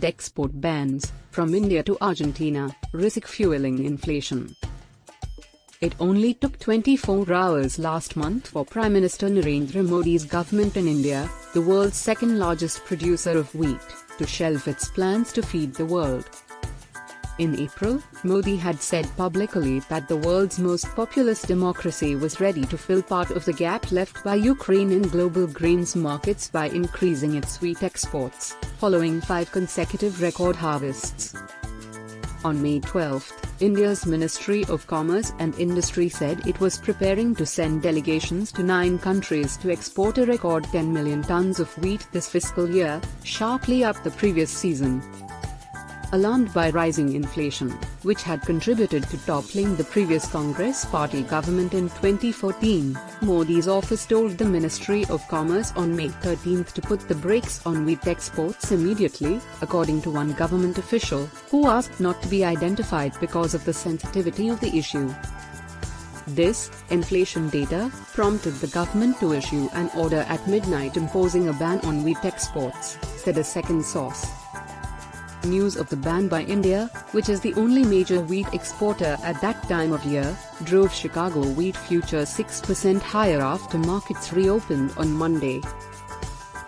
food export bans from India to Argentina, risk fueling inflation. It only took 24 hours last month for Prime Minister Narendra Modi's government in India, the world's second-largest producer of wheat, to shelve its plans to feed the world. In April, Modi had said publicly that the world's most populous democracy was ready to fill part of the gap left by Ukraine in global grains markets by increasing its wheat exports, following 5 consecutive record harvests. On May 12, India's Ministry of Commerce and Industry said it was preparing to send delegations to 9 countries to export a record 10 million tons of wheat this fiscal year, sharply up the previous season. Alarmed by rising inflation, which had contributed to toppling the previous Congress party government in 2014, Modi's office told the Ministry of Commerce on May 13 to put the brakes on wheat exports immediately, according to one government official, who asked not to be identified because of the sensitivity of the issue. This inflation data prompted the government to issue an order at midnight imposing a ban on wheat exports, said a second source. News of the ban by India, which is the only major wheat exporter at that time of year, drove Chicago wheat futures 6% higher after markets reopened on Monday.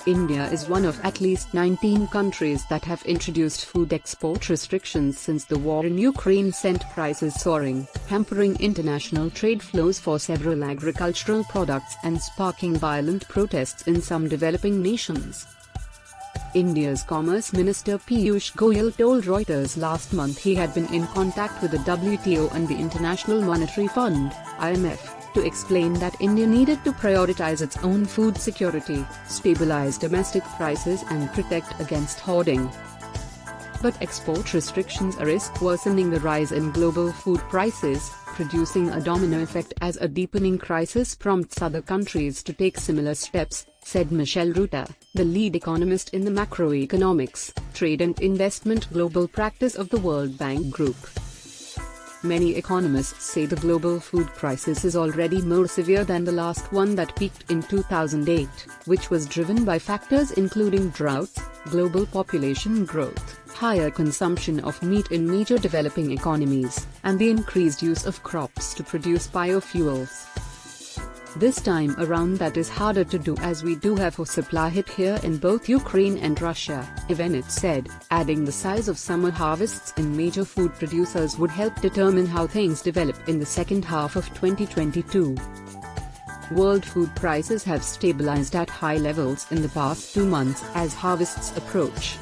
India is one of at least 19 countries that have introduced food export restrictions since the war in Ukraine sent prices soaring, hampering international trade flows for several agricultural products and sparking violent protests in some developing nations. India's Commerce Minister Piyush Goyal told Reuters last month he had been in contact with the WTO and the International Monetary Fund (IMF) to explain that India needed to prioritize its own food security, stabilize domestic prices and protect against hoarding. But export restrictions risk worsening the rise in global food prices, producing a domino effect as a deepening crisis prompts other countries to take similar steps, said Michel Ruta, the lead economist in the macroeconomics, trade and investment global practice of the World Bank Group. Many economists say the global food crisis is already more severe than the last one that peaked in 2008, which was driven by factors including droughts, global population growth, higher consumption of meat in major developing economies, and the increased use of crops to produce biofuels. This time around that is harder to do as we do have a supply hit here in both Ukraine and Russia, Evenet said, adding the size of summer harvests in major food producers would help determine how things develop in the second half of 2022. World food prices have stabilized at high levels in the past 2 months as harvests approach.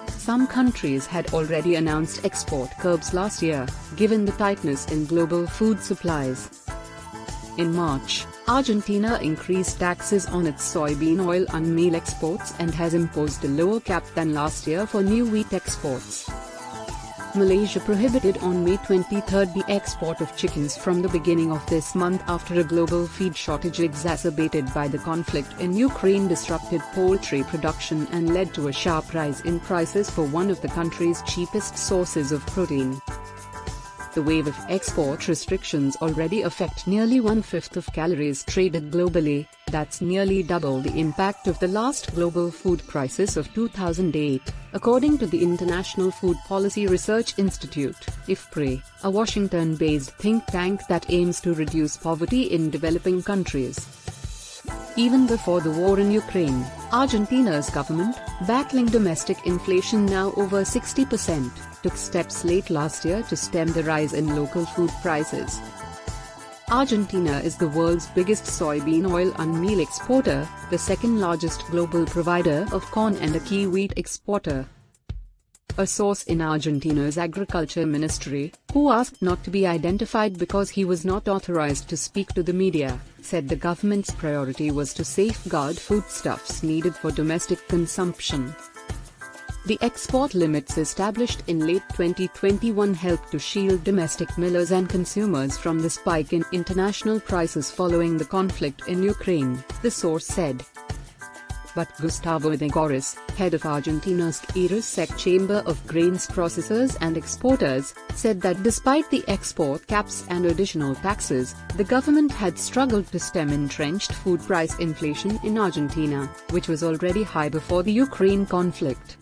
Some countries had already announced export curbs last year, given the tightness in global food supplies. In March, Argentina increased taxes on its soybean oil and meal exports and has imposed a lower cap than last year for new wheat exports. Malaysia prohibited on May 23 the export of chickens from the beginning of this month after a global feed shortage exacerbated by the conflict in Ukraine disrupted poultry production and led to a sharp rise in prices for one of the country's cheapest sources of protein. The wave of export restrictions already affect nearly 1/5 of calories traded globally, that's nearly double the impact of the last global food crisis of 2008, according to the International Food Policy Research Institute, IFPRI, a Washington-based think tank that aims to reduce poverty in developing countries. Even before the war in Ukraine, Argentina's government, battling domestic inflation now over 60%, took steps late last year to stem the rise in local food prices. Argentina is the world's biggest soybean oil and meal exporter, the second largest global provider of corn and a key wheat exporter. A source in Argentina's agriculture ministry, who asked not to be identified because he was not authorized to speak to the media, said the government's priority was to safeguard foodstuffs needed for domestic consumption. The export limits established in late 2021 helped to shield domestic millers and consumers from the spike in international prices following the conflict in Ukraine, the source said. But Gustavo de Goris, head of Argentina's IRSEC Chamber of Grains Processors and Exporters, said that despite the export caps and additional taxes, the government had struggled to stem entrenched food price inflation in Argentina, which was already high before the Ukraine conflict.